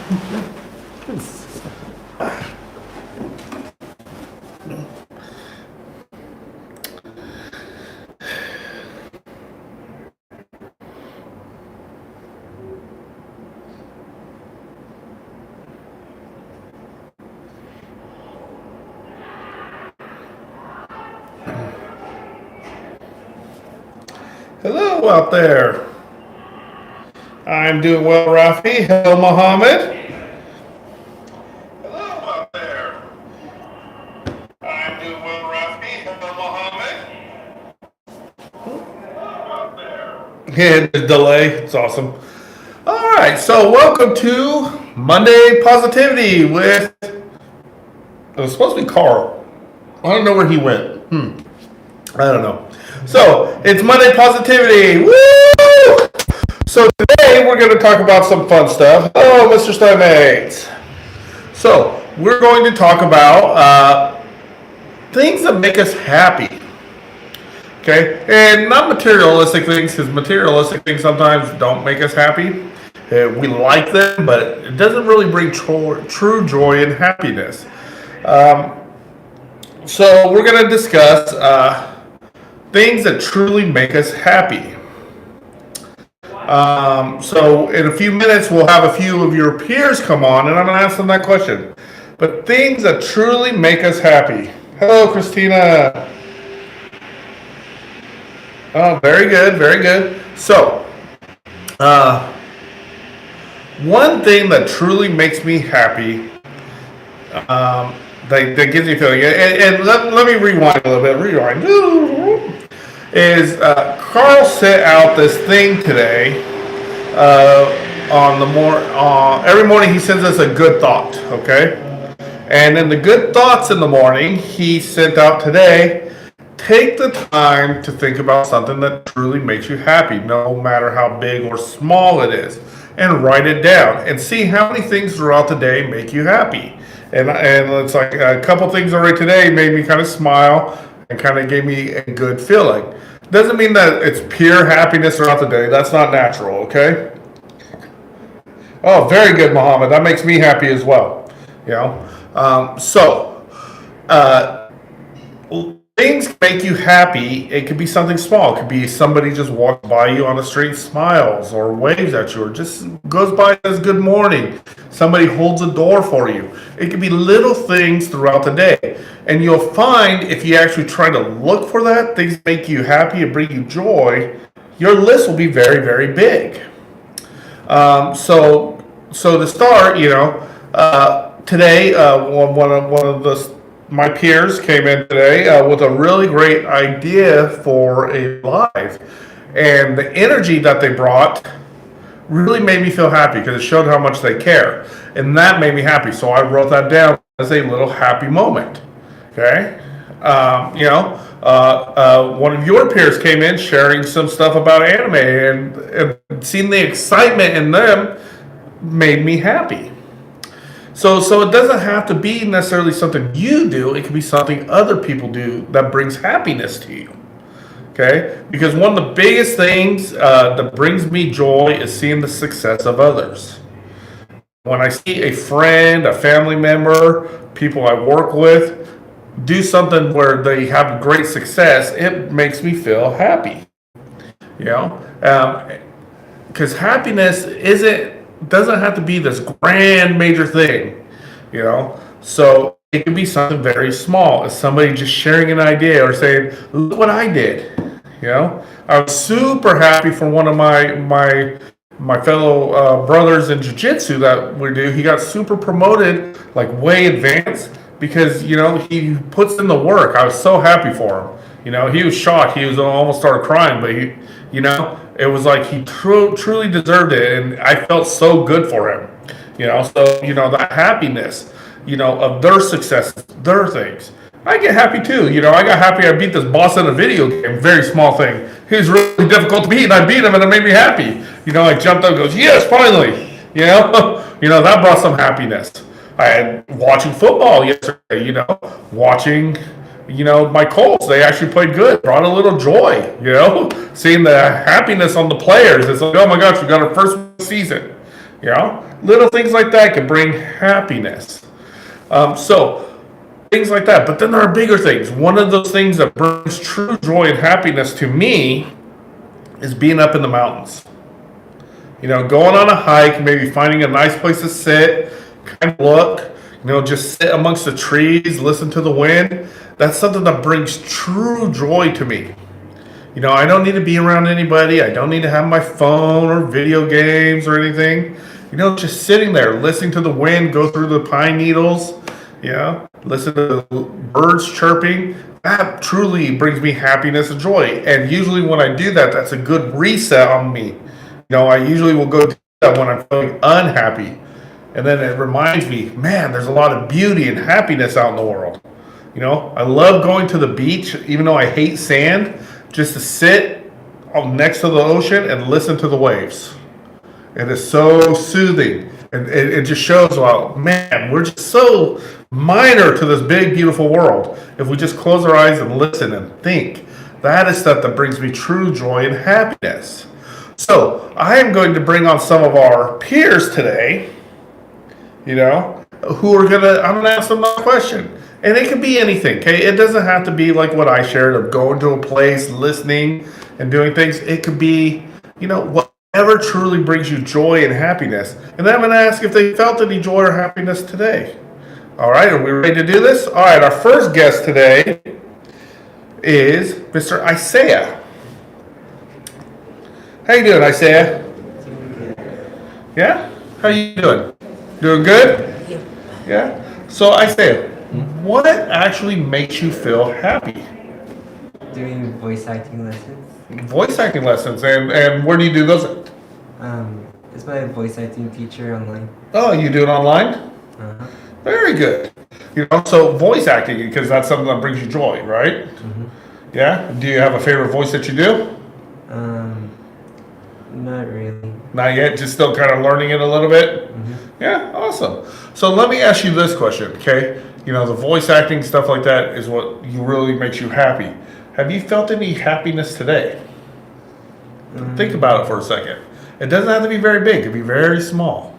Hello out there. I'm doing well, Rafi. Hello, Mohammed. Hello out there. I'm doing well, Rafi. Hello, Mohammed. Yeah, the delay. It's awesome. All right, so welcome to Monday Positivity with. It was supposed to be Carl. I don't know where he went. I don't know. So it's Monday Positivity. Woo! So today we're going to talk about some fun stuff. Hello, Mr. Steinmates. So we're going to talk about things that make us happy. Okay, and not materialistic things, because materialistic things sometimes don't make us happy. We like them, but it doesn't really bring true joy and happiness. So we're going to discuss things that truly make us happy. So in a few minutes, we'll have a few of your peers come on, and I'm going to ask them that question. But things that truly make us happy. Hello, Christina. Oh, very good, very good. So, one thing that truly makes me happy, that gives me a feeling, and let me rewind a little bit. Rewind. Is Carl sent out this thing today on every morning he sends us a good thought, okay? And in the good thoughts in the morning, he sent out today, take the time to think about something that truly makes you happy, no matter how big or small it is, and write it down and see how many things throughout the day make you happy. And it's like a couple things already today made me kind of smile and kind of gave me a good feeling. Doesn't mean that it's pure happiness throughout the day. That's not natural, okay? Oh, very good, Muhammad. That makes me happy as well. You know, things make you happy. It could be something small. It could be somebody just walks by you on the street, smiles or waves at you, or just goes by and says good morning. Somebody holds a door for you. It could be little things throughout the day. And you'll find if you actually try to look for that, things make you happy and bring you joy, your list will be very, very big. So to start, today, one of my peers came in today with a really great idea for a live, and the energy that they brought really made me feel happy because it showed how much they care, and that made me happy. So I wrote that down as a little happy moment. Okay, one of your peers came in sharing some stuff about anime, and seeing the excitement in them made me happy. So it doesn't have to be necessarily something you do. It can be something other people do that brings happiness to you. Okay? Because one of the biggest things that brings me joy is seeing the success of others. When I see a friend, a family member, people I work with, do something where they have great success, it makes me feel happy. You know? Because happiness doesn't have to be this grand major thing, so it can be something very small. It's somebody just sharing an idea or saying, look what I did. I was super happy for one of my fellow brothers in jiu-jitsu that we do. He got super promoted like way advanced because he puts in the work. I was so happy for him. He was shocked. He was almost started crying, but it was like he truly deserved it, and I felt so good for him. That happiness, of their success, their things. I get happy too. I got happy I beat this boss in a video game. Very small thing. He was really difficult to beat, and I beat him, and it made me happy. I jumped up and goes, yes, finally. That brought some happiness. I had watching football yesterday, watching my Colts, they actually played good, brought a little joy, seeing the happiness on the players. It's like, oh my gosh, we got our first season, You know, little things like that can bring happiness. So things like that. But then there are bigger things. One of those things that brings true joy and happiness to me is being up in the mountains. You know, going on a hike, maybe finding a nice place to sit, kind of look, you know, just sit amongst the trees, listen to the wind. That's something that brings true joy to me. You know, I don't need to be around anybody. I don't need to have my phone or video games or anything. You know, just sitting there, listening to the wind go through the pine needles, you know, listen to the birds chirping. That truly brings me happiness and joy. And usually when I do that, that's a good reset on me. You know, I usually will go do that when I'm feeling unhappy. And then it reminds me, man, there's a lot of beauty and happiness out in the world. You know, I love going to the beach, even though I hate sand, just to sit next to the ocean and listen to the waves. It is so soothing. And it just shows, well, man, we're just so minor to this big, beautiful world. If we just close our eyes and listen and think, that is stuff that brings me true joy and happiness. So I am going to bring on some of our peers today, you know, I'm gonna ask them a question. And it could be anything, okay? It doesn't have to be like what I shared of going to a place, listening, and doing things. It could be, you know, whatever truly brings you joy and happiness. And then I'm gonna ask if they felt any joy or happiness today. All right, are we ready to do this? All right, our first guest today is Mr. Isaiah. How you doing, Isaiah? Yeah? How you doing? Doing good? Yeah? So Isaiah, what actually makes you feel happy? Doing voice acting lessons. Voice acting lessons, and where do you do those at? It's my voice acting teacher online. Oh, you do it online? Uh-huh. Very good. You know, so voice acting, because that's something that brings you joy, right? Mm-hmm. Yeah? Do you have a favorite voice that you do? Not really. Not yet, just still kind of learning it a little bit? Mm-hmm. Yeah, awesome. So let me ask you this question, okay? You know, the voice acting, stuff like that is what really makes you happy. Have you felt any happiness today? Think about it for a second. It doesn't have to be very big. It can be very small.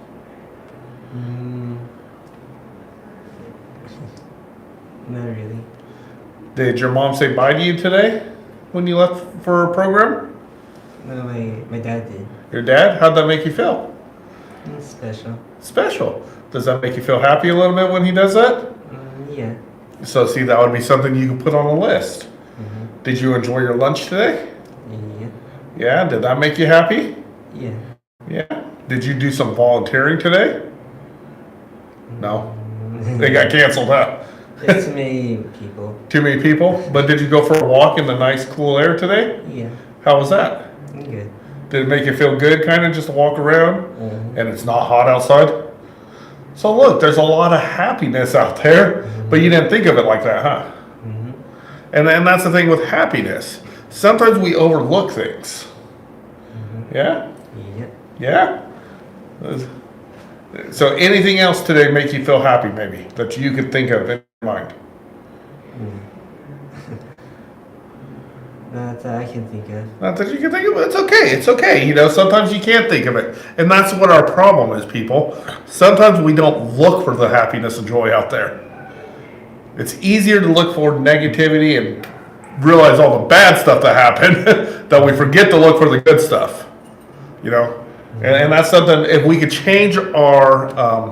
Not really. Did your mom say bye to you today when you left for a program? No, my dad did. Your dad? How'd that make you feel? Special. Special. Does that make you feel happy a little bit when he does that? Yeah. So see, that would be something you can put on a list. Mm-hmm. Did you enjoy your lunch today? Yeah. Yeah? Did that make you happy? Yeah. Yeah. Did you do some volunteering today? No. They got canceled, huh? There's too many people. Too many people? But did you go for a walk in the nice cool air today? Yeah. How was that? Good. Did it make you feel good kind of just to walk around? Mm-hmm. And it's not hot outside? So look, there's a lot of happiness out there, but you didn't think of it like that, huh? Mm-hmm. And that's the thing with happiness. Sometimes we overlook things. Mm-hmm. Yeah? Yeah. Yeah? So anything else today make you feel happy maybe that you could think of in your mind? Not that I can think of. Not that you can think of it. It's okay. It's okay. You know, sometimes you can't think of it. And that's what our problem is, people. Sometimes we don't look for the happiness and joy out there. It's easier to look for negativity and realize all the bad stuff that happened that we forget to look for the good stuff. You know? And that's something, if we could change our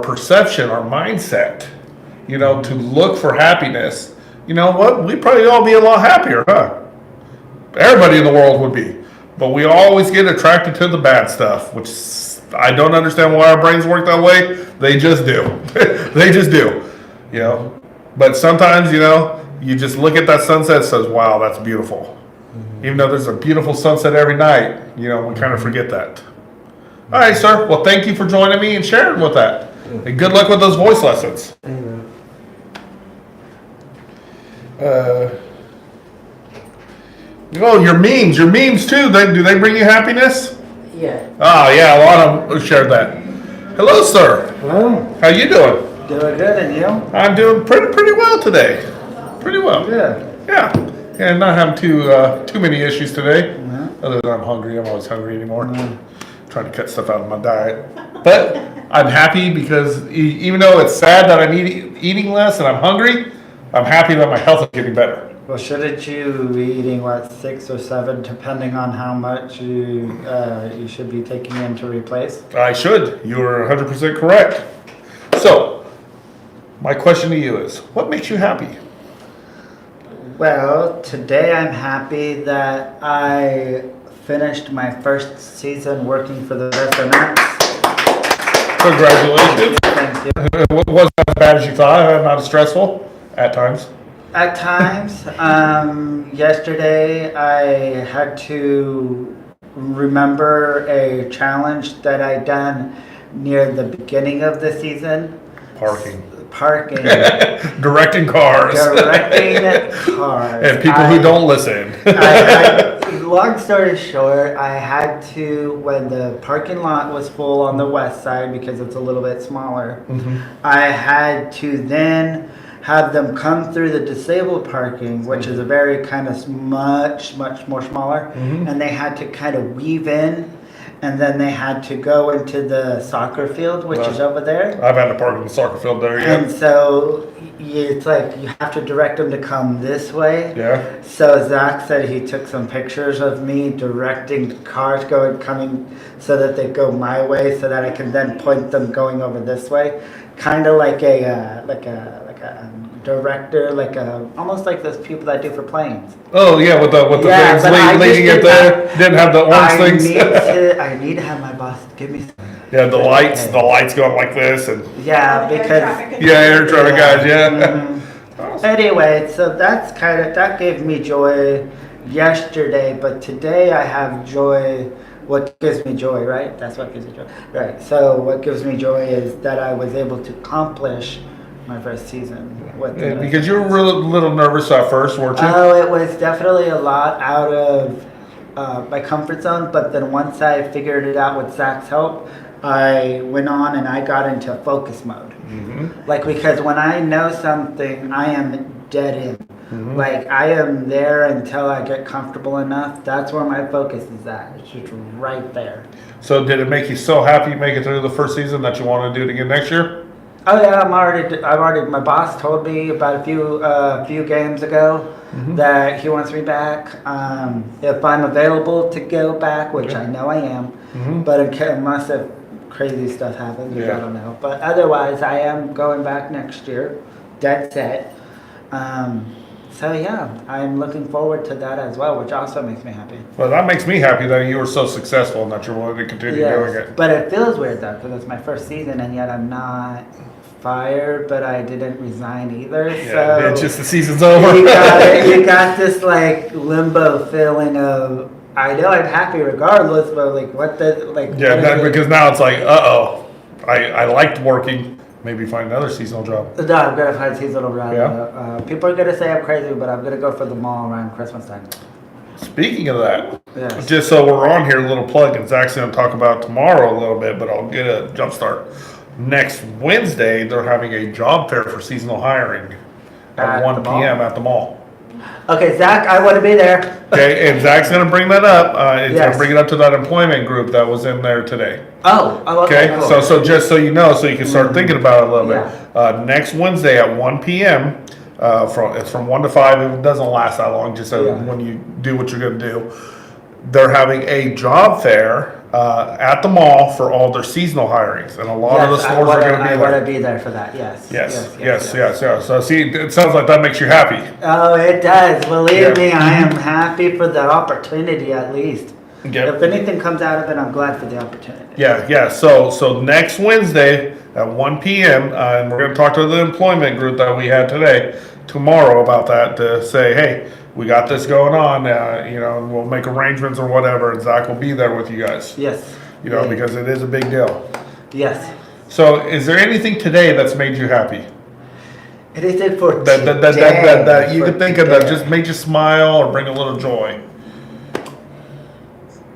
perception, our mindset, you know, to look for happiness, you know what? We'd probably all be a lot happier, huh? Everybody in the world would be. But we always get attracted to the bad stuff, which I don't understand why our brains work that way. They just do. They just do. You know? But sometimes, you know, you just look at that sunset and says, wow, that's beautiful. Even though there's a beautiful sunset every night, you know, we kind of forget that. All right, sir. Well, thank you for joining me and sharing with that. And good luck with those voice lessons. Oh, your memes too. Do they bring you happiness? Yeah. Oh, yeah, a lot of them shared that. Hello, sir. Hello. How you doing? Doing good, and you? I'm doing pretty well today. Pretty well. Good. Yeah. And not having too many issues today. No. Other than I'm hungry. I'm always hungry anymore. No. trying to cut stuff out of my diet. But I'm happy because even though it's sad that I'm eating less and I'm hungry, I'm happy that my health is getting better. Well, shouldn't you be eating, 6 or 7, depending on how much you should be taking in to replace? I should. You are 100% correct. So, my question to you is, what makes you happy? Well, today I'm happy that I finished my first season working for the Vocational. Congratulations. Thank you. It wasn't as bad as you thought, not as stressful at times. At times, yesterday I had to remember a challenge that I done near the beginning of the season. Parking. Directing cars. Directing cars. And people who don't listen. Long story short, I had to, when the parking lot was full on the west side, because it's a little bit smaller, I had to then have them come through the disabled parking, which is a very kind of much more smaller, and they had to kind of weave in, and then they had to go into the soccer field, which is over there. I've had to park in the soccer field there, yeah. And so it's like you have to direct them to come this way. Yeah. So Zach said he took some pictures of me directing cars coming so that they go my way, so that I can then point them going over this way, kind of like a director, almost like those people that do for planes. Oh yeah, with the Yeah, things but I leading just it did there. not- Didn't have the orange things. I need to have my boss give me some. Yeah, the lights going like this, and Yeah, because air traffic guys, yeah. Mhm. Anyway, so that gave me joy yesterday, but today I have joy. What gives me joy, right? That's what gives me joy, right? So what gives me joy is that I was able to accomplish my first season. Because you were a little nervous at first, weren't you? Oh, it was definitely a lot out of my comfort zone, but then once I figured it out with Zach's help, I went on and I got into focus mode. Because when I know something, I am dead in. I am there until I get comfortable enough. That's where my focus is at. It's just right there. So did it make you so happy to make it through the first season that you want to do it again next year? Oh yeah, my boss told me about a few games ago that he wants me back. If I'm available to go back, which I know I am, but unless if crazy stuff happens, I don't know. But otherwise, I am going back next year, dead set. So yeah, I'm looking forward to that as well, which also makes me happy. Well, that makes me happy that you were so successful and that you're willing to continue doing it. But it feels weird though, because it's my first season and yet I'm not fired, but I didn't resign either. Yeah, so it's just the season's over. you got this limbo feeling of, I know I'm happy regardless, but because now it's like, I liked working. Maybe find another seasonal job. No, I'm gonna find seasonal job. Yeah. People are gonna say I'm crazy, but I'm gonna go for the mall around Christmas time. Speaking of that, Yes. just so we're on here, a little plug, and Zach's going to talk about tomorrow a little bit, but I'll get a jump start. Next Wednesday, they're having a job fair for seasonal hiring at At 1 the mall? p.m. at the mall. Okay, Zach, I want to be there. Okay, and Zach's going to bring that up. It's going Yes. to bring it up to that employment group that was in there today. Oh, okay. Okay, Cool. so just so you know, so you can start thinking about it a little bit. Next Wednesday at 1 p.m. It's from 1 to 5. It doesn't last that long. Just so when you do what you're going to do, they're having a job fair at the mall for all their seasonal hirings, and a lot of the stores are going to be I there. want to be there for that. Yes. Yes. So see, it sounds like that makes you happy. Oh, it does. Believe Yeah. me, I am happy for the opportunity at least. Yep. If anything comes out of it, I'm glad for the opportunity. Yeah. So next Wednesday at 1 p.m. And we're going to talk to the employment group that we had today, tomorrow about that to say, hey, we got this going on. And we'll make arrangements or whatever. And Zach will be there with you guys. Yes. Because it is a big deal. Yes. So, is there anything today that's made you happy? Anything for That you could think of that just made you smile or bring a little joy?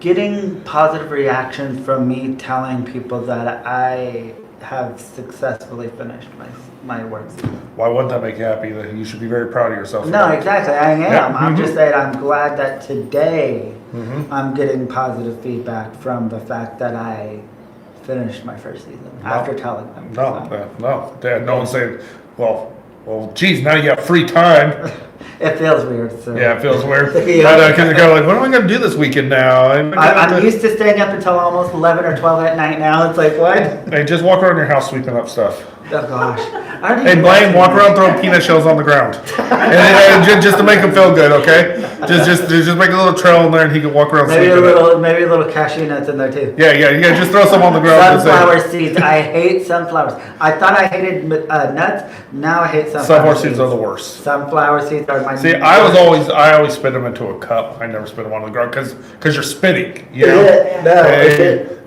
Getting positive reaction from me telling people that I have successfully finished my work. Why wouldn't that make you happy? That you should be very proud of yourself. No, exactly. I am. Yeah. I'm just saying I'm glad that today I'm getting positive feedback from the fact that I finished my first season after telling them. No. No one's saying, well, geez, now you got free time. It feels weird. So. Yeah, it feels weird. Yeah. Because they're like, what am I going to do this weekend now? I'm used to staying up until almost 11 or 12 at night now. It's like, what? Hey, just walk around your house sweeping up stuff. Oh, gosh. Hey, Blaine, walk around throwing peanut shells on the ground. and just to make him feel good, okay? Just make a little trail in there and he can walk around Maybe sweeping maybe a little cashew nuts in there, too. Yeah, just throw some on the ground. Sunflower seeds. I hate sunflowers. I thought I hated nuts. Now I hate Sunflower seeds are the worst. Sunflower seeds are my. See, I always spit them into a cup. I never spit them on the ground because you're spitting. You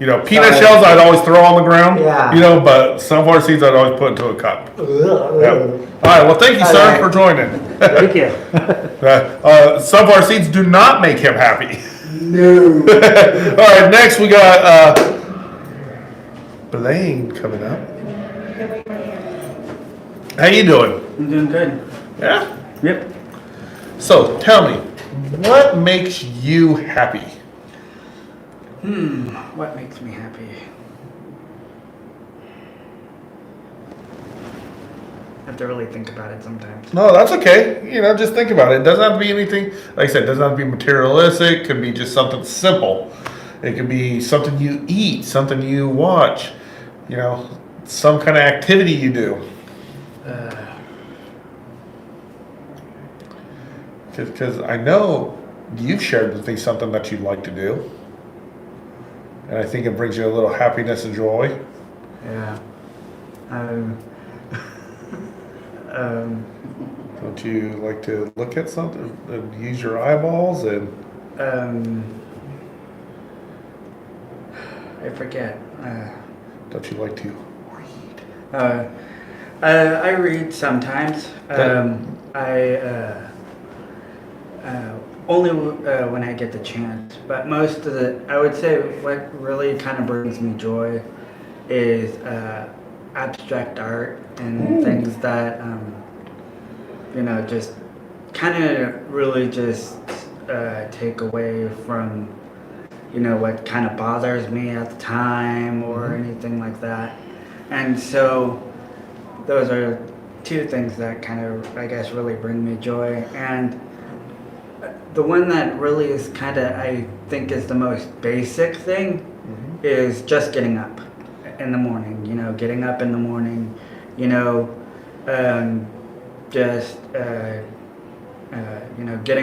know, peanut shells I'd always throw on the ground. Yeah. But sunflower seeds I'd always put into a cup. Yep. All right. Well, thank you, sir, for joining. Thank you. Sunflower seeds do not make him happy. No. All right. Next, we got Blaine coming up. How you doing? I'm doing good. Yeah. Yep. So tell me, what makes you happy? What makes me happy? I have to really think about it sometimes. No, that's okay. Just think about it. It doesn't have to be anything, like I said, it doesn't have to be materialistic. It could be just something simple. It could be something you eat, something you watch, some kind of activity you do. Because I know you've shared with me something that you like to do. And I think it brings you a little happiness and joy. Yeah. Don't you like to look at something and use your eyeballs and... I forget. Don't you like to read? I read sometimes. Only when I get the chance. But most of I would say what really kind of brings me joy is abstract art and things that, just kind of really just take away from, what kind of bothers me at the time or anything like that. And so those are two things that kind of, I guess, really bring me joy. And the one that really is kind of, I think, is the most basic thing is just getting up in the morning. Getting up in the morning, getting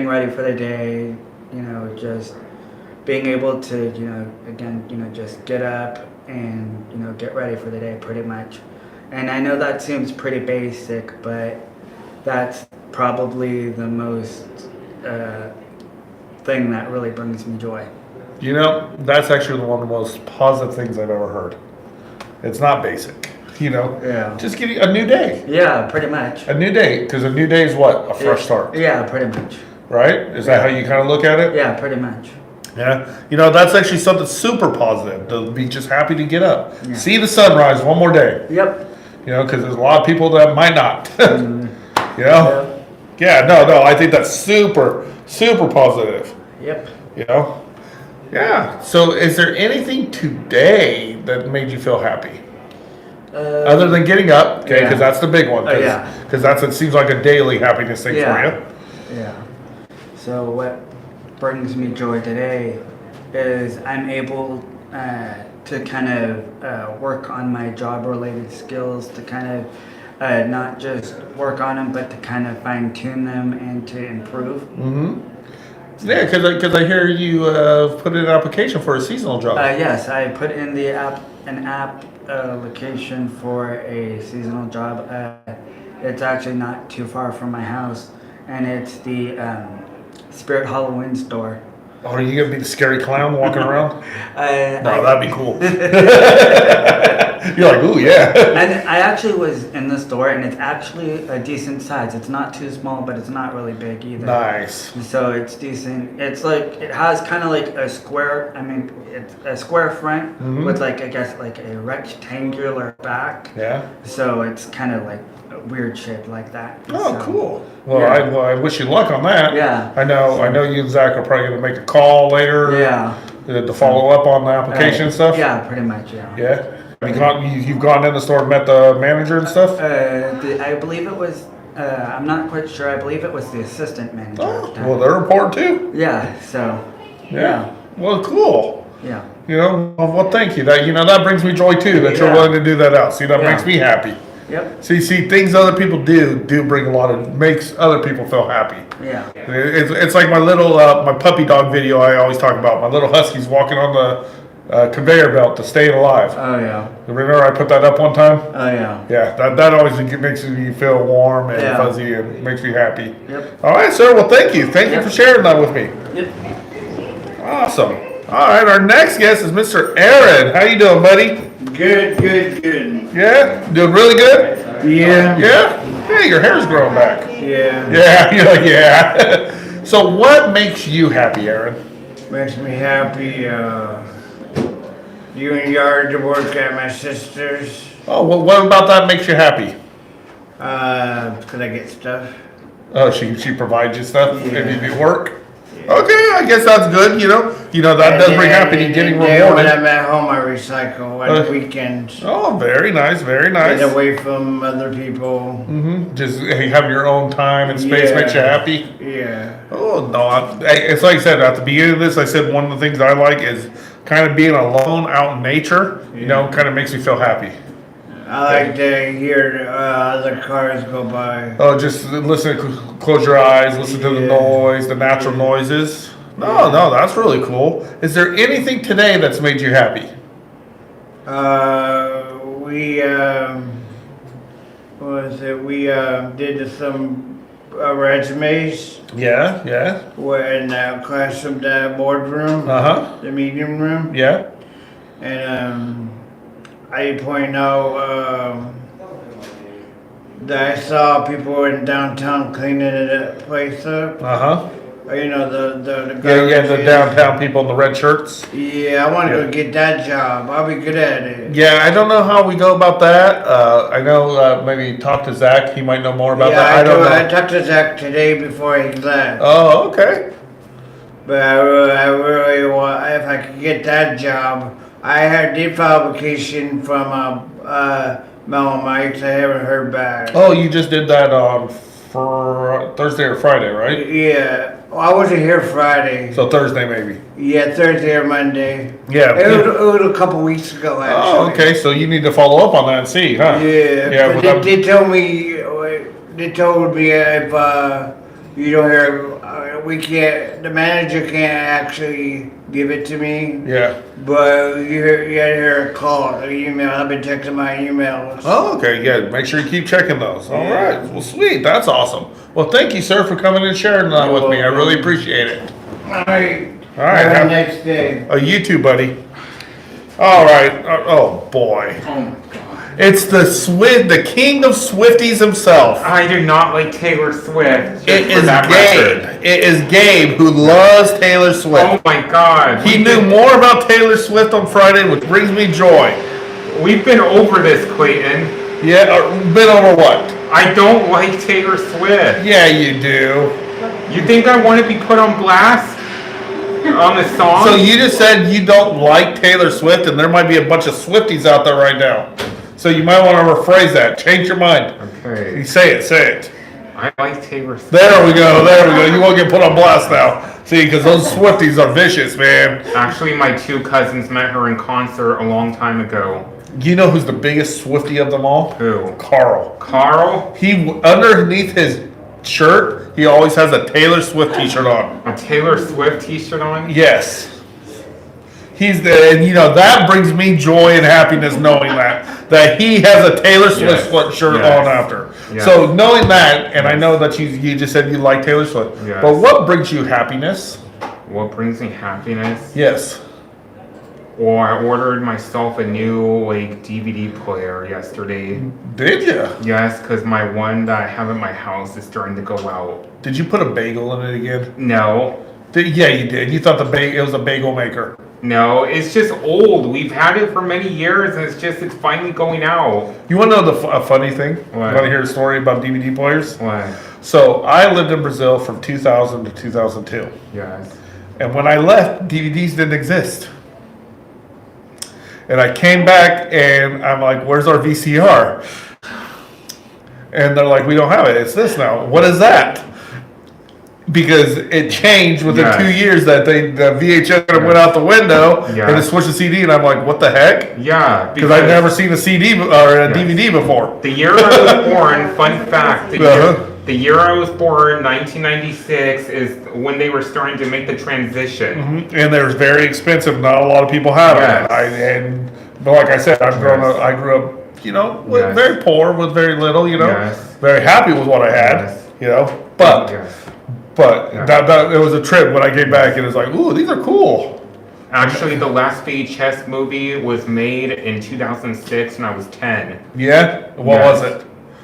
ready for the day, just being able to, again, just get up and, get ready for the day pretty much. And I know that seems pretty basic, but that's probably the most thing that really brings me joy. That's actually one of the most positive things I've ever heard. It's not basic, Yeah. Just getting a new day. Yeah, pretty much. A new day, because a new day is what? A fresh start. Yeah, pretty much. Right? Is that how you kind of look at it? Yeah, pretty much. Yeah. That's actually something super positive, to be just happy to get up. Yeah. See the sunrise one more day. Yep. Because there's a lot of people that might not. Yeah. Yeah, no, I think that's super, super positive. Yep. Yeah. So is there anything today that made you feel happy? Other than getting up, okay, because that's the big one. Because it seems like a daily happiness thing for you. Yeah. So what brings me joy today is I'm able to kind of work on my job-related skills, to kind of not just work on them, but to kind of fine-tune them and to improve. Yeah, because I hear you put in an application for a seasonal job. Yes, I put in an application for a seasonal job. It's actually not too far from my house, and it's the Spirit Halloween store. Oh, are you going to be the scary clown walking around? No, that'd be cool. You're like, ooh, yeah. And I actually was in the store, and it's actually a decent size. It's not too small, but it's not really big either. Nice. So it's decent. It's like, it has kind of like a square, it's a square front with like, I guess, like a rectangular back. Yeah. So it's kind of like a weird shape like that. Oh, So, cool. Well, Yeah. I wish you luck on that. Yeah. I know you and Zach are probably gonna make a call later. Yeah. To follow up on the application and stuff. Yeah, pretty much. Yeah. Yeah. You've gone in the store and met the manager and stuff. I believe it was. I'm not quite sure. I believe it was the assistant manager. Oh, well, they're important too. Yeah. So. Yeah. Well, cool. Yeah. Well, thank you. That brings me joy too. That you're Yeah. willing to do that out. See, that Yeah. makes me happy. Yep. See, things other people do bring makes other people feel happy. Yeah. It's like my little my puppy dog video I always talk about. My little husky's walking on the conveyor belt to stay alive. Oh yeah. Remember I put that up one time? Oh yeah. Yeah, that always makes me feel warm and Yeah. fuzzy and makes me happy. Yep. All right, sir. Well, thank you. Thank you Yep. for sharing that with me. Yep. Awesome. All right, our next guest is Mr. Aaron. How you doing, buddy? Good. Yeah, doing really good. Yeah. Yeah. Yeah, your hair's growing back. Yeah. Yeah, you're like, yeah. So, what makes you happy, Aaron? Makes me happy, doing yard to work at my sister's, Oh, well, what about that makes you happy? because I get stuff. Oh, she provides you stuff Yeah. and you do work. Okay, I guess that's good. That does bring happy getting When rewarded. I'm at home, I recycle on weekends. Oh, very nice, very nice. Get away from other people. Just having your own time and space Yeah. makes you happy. Yeah. Oh no, it's like I said at the beginning of this. I said one of the things I like is kind of being alone out in nature. Kind of makes me feel happy. I like to hear other cars go by. Oh, just listen, close your eyes, listen to the Yeah. noise, the natural noises. No, that's really cool. Is there anything today that's made you happy? We what was it? We did some resumes. Yeah, We're in the classroom, the boardroom, the meeting room, yeah. and I point out that I saw people in downtown cleaning the place up. You know the Yeah, the garbage. downtown people in the red shirts. Yeah, I want to go get that job. I'll be good at it. Yeah, I don't know how we go about that. I know maybe talk to Zach. He might know more about Yeah, that. I don't I know. talked to Zach today before he left. Oh, okay. But I really want, if I could get that job, did file application from Mel and Mike's. I haven't heard back. Oh, you just did that for Thursday or Friday, right? Yeah, well, I wasn't here Friday. So Thursday maybe. Yeah, Thursday or Monday. Yeah. It was a couple weeks ago, actually. Oh, okay. So you need to follow up on that and see, huh? Yeah, Yeah. but Well, they told me if you don't hear, we can't. The manager can't actually give it to me. yeah. But you gotta hear a call, an email. I've been checking my emails. Oh, okay. Yeah. Make sure you keep checking those. All Yeah. right. Well, sweet. That's awesome. Well, thank you, sir, for coming and sharing that with me. I really appreciate it. All right. All right. Have Have- a next day. Oh, you too, buddy. All right. Oh boy. Oh my god. It's the king of Swifties himself. I do not like Taylor Swift. just It for is that Gabe. record. It is Gabe who loves Taylor Swift. Oh my god. He knew more about Taylor Swift on Friday, which brings me joy. We've been over this, Clayton. Yeah, been over what? I don't like Taylor Swift. Yeah, you do. You think I want to be put on blast on the song? So you just said you don't like Taylor Swift, and there might be a bunch of Swifties out there right now. So you might want to rephrase that. Change your mind. Okay. Say it. I like Taylor Swift. There we go. You won't get put on blast now. See, because those Swifties are vicious, man. Actually, my two cousins met her in concert a long time ago. You know who's the biggest Swiftie of them all? Who? Carl. Carl? He underneath his shirt, he always has a Taylor Swift t-shirt on. A Taylor Swift t-shirt on? Yes. And that brings me joy and happiness knowing that he has a Taylor Swift Yes. shirt Yes. on after. Yes. So knowing that, and I know that you just said you like Taylor Swift, Yes. but what brings you happiness? What brings me happiness? Yes. Well, I ordered myself a new DVD player yesterday. Did you? Yes, because my one that I have at my house is starting to go out. Did you put a bagel in it again? No, Yeah, you did. You thought it was a bagel maker. no, it's just old. We've had it for many years, and it's finally going out. You want to know a funny thing? What? You want to hear a story about DVD players? What? So I lived in Brazil from 2000 to 2002. Yes. And when I left, DVDs didn't exist. And I came back and I'm like, where's our VCR? And they're like, we don't have it. It's this now. What is that? Because it changed within Yes. 2 years that the VHS went out the window Yes. and it switched to CD. And I'm like, what the heck? Yeah. Because I'd never seen a CD or a DVD before. The year I was born, fun fact, Uh-huh. the year I was born, 1996, is when they were starting to make the transition. And they're very expensive. Not a lot of people have Yes. But like I said, I grew Yes. up, you know, with Yes. very poor, with very little, you know, Yes. very happy with what I had, Yes. you know. But Yes. Yeah. that it was a trip when I came back and it was like, ooh, these are cool. Actually, the last VHS movie was made in 2006 and I was 10. Yeah, what Yes. was it?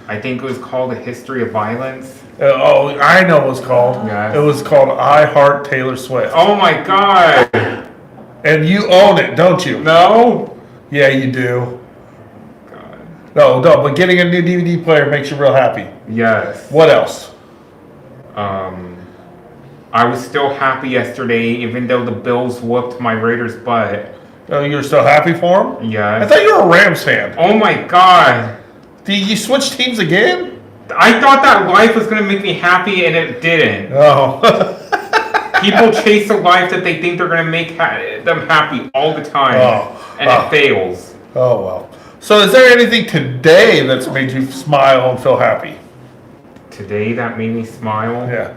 I think it was called A History of Violence. Oh, I know what it was called. Yes. It was called I Heart Taylor Swift. Oh my god! And you own it, don't you? No? Yeah, you do. God. No, but getting a new DVD player makes you real happy. Yes. What else? I was still happy yesterday, even though the Bills whooped my Raiders' butt. Oh, you're still happy for him? I Yes. thought you were a Rams fan. Oh my god! Did you switch teams again? I thought that life was gonna make me happy, and it didn't. Oh. People chase a life that they think they're gonna make them happy all the time, and it fails. Oh, well. So is there anything today that's made you smile and feel happy? Today, that made me smile. Yeah.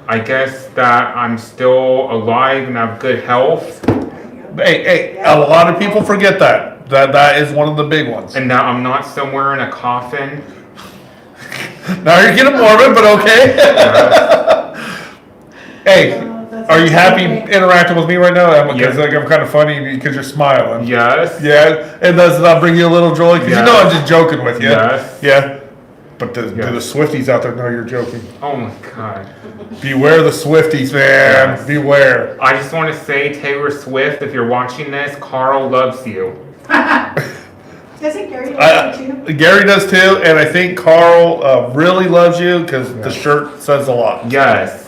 I guess that I'm still alive and have good health, Hey, a lot of people forget that. That is one of the big ones. and that I'm not somewhere in a coffin. Now you're getting morbid, but okay. Hey, are you happy interacting with me right now? Because Yeah. like I'm kind of funny because you're smiling. Yes. Yeah, and does that bring you a little joy? Because you know Yes. I'm just joking with you. Yes. Yeah. But do the Yes. Swifties out there know you're joking? Oh my god. Beware the Swifties, man. Yes. Beware. I just want to say, Taylor Swift, if you're watching this, Carl loves you. Doesn't Gary love you too? Gary does too, and I think Carl really loves you because the shirt says a lot. Yes.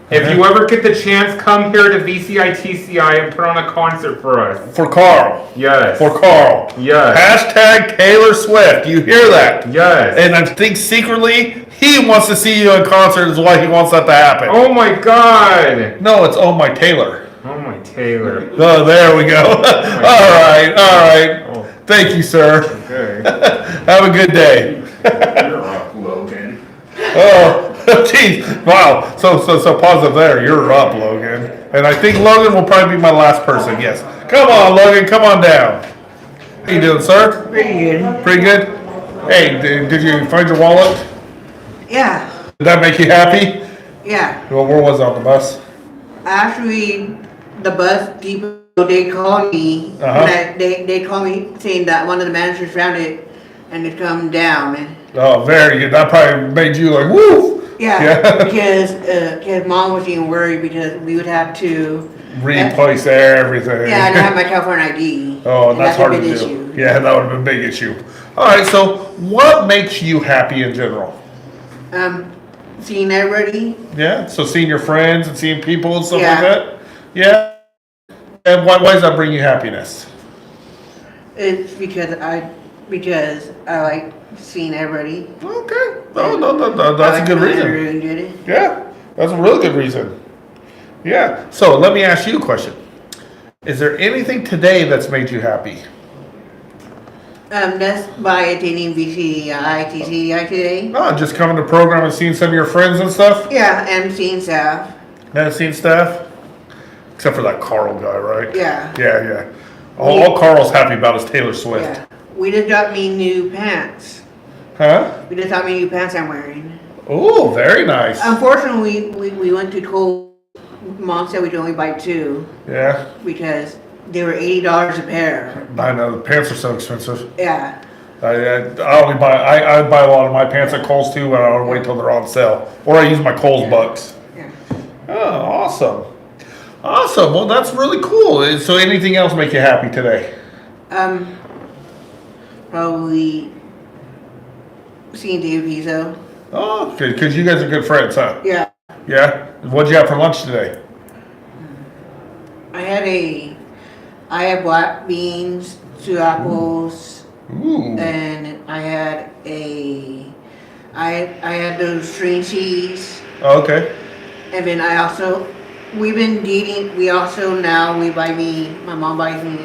If you ever get the chance, come here to VCITCI and put on a concert for us. For Carl. Yes. For Carl. Yes. Hashtag Taylor Swift. You hear that? Yes. And I think secretly he wants to see you in concert is why he wants that to happen. Oh my god. No, it's Oh My Taylor. Oh my Taylor. Oh, there we go. All right. Oh, Thank you, sir. okay. Have a good day. You're up, Logan. Oh, geez. Wow. So positive there. You're up, Logan. And I think Logan will probably be my last person. Yes. Come on, Logan. Come on down. How you doing, sir? Pretty good. Pretty good? Hey, did you find your wallet? Yeah, Did that make you happy? yeah. Well, where was it on the bus? Actually, the bus depot, they called me. Uh-huh. They called me saying that one of the managers found it and it come down. Oh, very good. That probably made you like, woo! Yeah, because mom was even worried because we would have to. Replace everything. Yeah, I don't have my California ID. Oh, and that's a hard to big do. issue. Yeah, that would have been a big issue. All right, so what makes you happy in general? Seeing everybody. Yeah, so seeing your friends and seeing people and stuff Yeah. like that? Yeah. And why does that bring you happiness? It's because I like seeing everybody. Okay. No, that's I a like good when reason. everyone did it. Yeah, that's a really good reason. Yeah. So let me ask you a question. Is there anything today that's made you happy? That's by attending VCI, TCI today. Oh, just coming to program and seeing some of your friends and stuff? Yeah, and seeing staff. Haven't seen staff? Except for that Carl guy, right? Yeah. Yeah. All Carl's happy about is Taylor Swift. Yeah. We just got me new pants. Huh? We just got me new pants I'm wearing. Oh, very nice. Unfortunately, we went to Kohl's. Mom said we could only buy two Yeah. because they were $80 a pair. I know, the pants are so expensive. Yeah. I only buy, I buy a lot of my pants at Kohl's too, and I don't wait till they're on sale. Or I use my Kohl's bucks. Yeah. Oh, awesome. Awesome. Well, that's really cool. So anything else make you happy today? Probably seeing David Pizzo. Oh, okay, because you guys are good friends, huh? Yeah. Yeah? What'd you have for lunch today? I had black beans, 2 apples, Ooh. and I had those string cheese. Oh, okay. And then we've been eating, my mom buys me,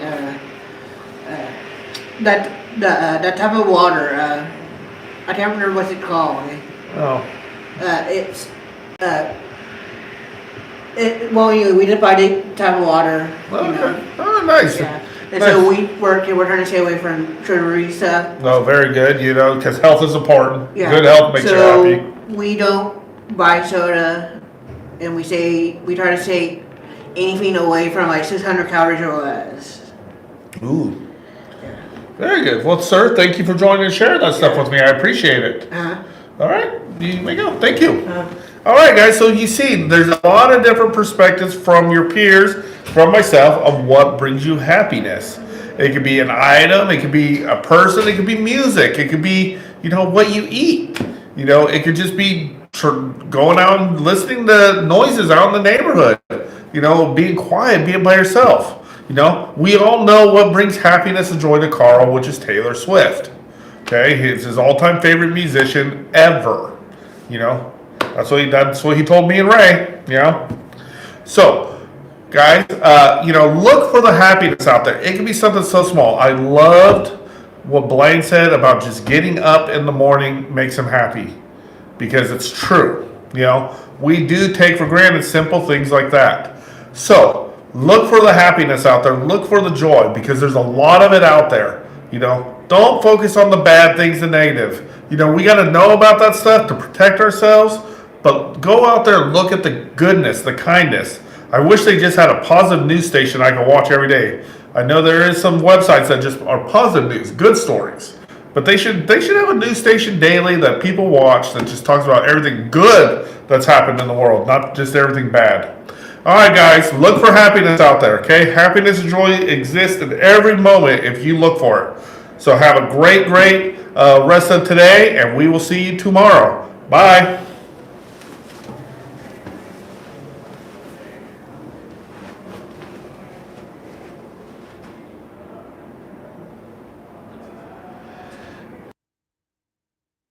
that type of water, I can't remember what it's called. Oh. It's, we just buy the type of water, you Okay. know. Oh, nice. Yeah. And Nice. so we're trying to stay away from sugary stuff. No, very good, because health is important. Yeah. Good health makes you happy. We don't buy soda, and we try to stay anything away from like 600 calories or less. Ooh. Very good. Well, sir, thank you for joining and sharing that stuff with me. I appreciate it. Uh-huh. All right. You may go. Thank you. Uh-huh. All right, guys. So you see, there's a lot of different perspectives from your peers, from myself, of what brings you happiness. It could be an item. It could be a person. It could be music. It could be, what you eat. It could just be going out and listening to noises out in the neighborhood. Being quiet, being by yourself. We all know what brings happiness and joy to Carl, which is Taylor Swift. Okay, he's his all-time favorite musician ever. That's what he told me and Ray. So, guys, look for the happiness out there. It can be something so small. I loved what Blaine said about just getting up in the morning makes him happy, because it's true. We do take for granted simple things like that. So, look for the happiness out there. Look for the joy, because there's a lot of it out there. Don't focus on the bad things, the negative. We got to know about that stuff to protect ourselves, but go out there and look at the goodness, the kindness. I wish they just had a positive news station I could watch every day. I know there is some websites that just are positive news, good stories, but they should have a news station daily that people watch that just talks about everything good that's happened in the world, not just everything bad. All right, guys, look for happiness out there, okay? Happiness and joy exist in every moment if you look for it. So have a great rest of today, and we will see you tomorrow. Bye.